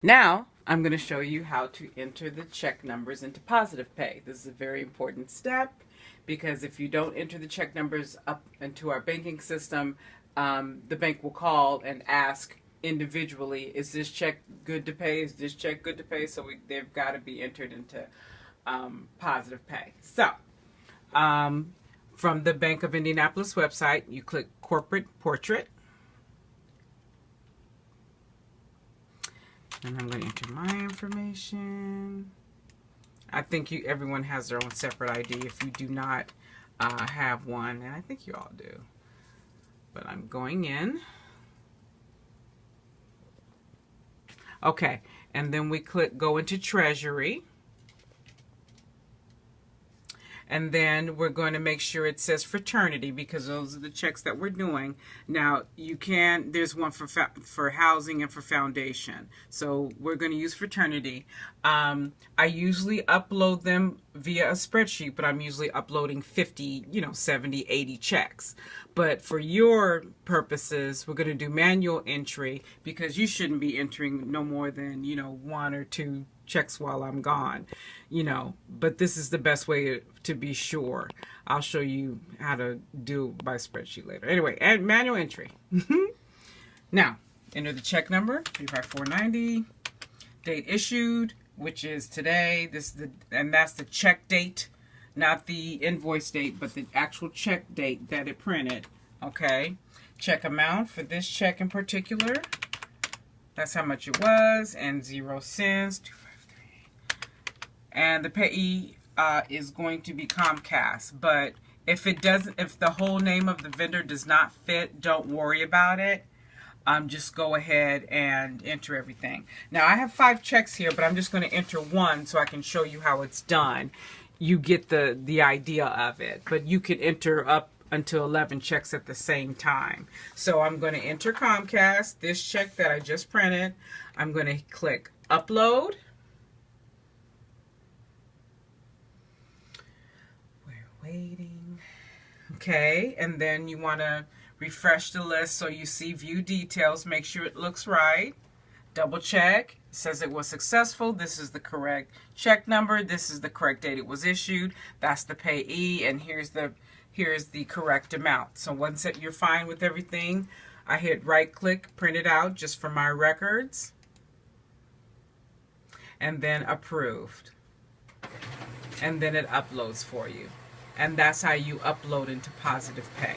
Now, I'm going to show you how to enter the check numbers into Positive Pay. This is a very important step because if you don't enter the check numbers up into our banking system, the bank will call and ask individually, is this check good to pay? Is this check good to pay? So they've got to be entered into Positive Pay. So, from the Bank of Indianapolis website, you click Corporate Portrait. And I'm going to enter my information. I think everyone has their own separate ID if you do not have one. And I think you all do. But I'm going in. Okay. And then we click Go into Treasury. And then we're going to make sure it says fraternity because those are the checks that we're doing. Now, there's one for housing and for foundation. So we're going to use fraternity. I usually upload them via a spreadsheet, but I'm usually uploading 50, 70, 80 checks. But for your purposes, we're going to do manual entry because you shouldn't be entering no more than, 1 or 2 checks while I'm gone, but this is the best way to be sure. I'll show you how to do by spreadsheet later. Anyway, and manual entry. Now, enter the check number, 35490, date issued, which is today. And that's the check date, not the invoice date, but the actual check date that it printed. Okay. Check amount for this check in particular. That's how much it was, and 0 cents. And the payee is going to be Comcast. But if the whole name of the vendor does not fit, don't worry about it. Just go ahead and enter everything. Now I have 5 checks here, but I'm just going to enter one so I can show you how it's done. You get the idea of it, but you could enter up until 11 checks at the same time. So I'm going to enter Comcast, this check that I just printed. I'm going to click Upload. Waiting. Okay, and then you want to refresh the list so you see view details. Make sure it looks right. Double check. It says it was successful. This is the correct check number. This is the correct date it was issued. That's the payee, and here's the correct amount. So once you're fine with everything, I hit right click, print it out just for my records, and then approved. And then it uploads for you. And that's how you upload into Positive Pay.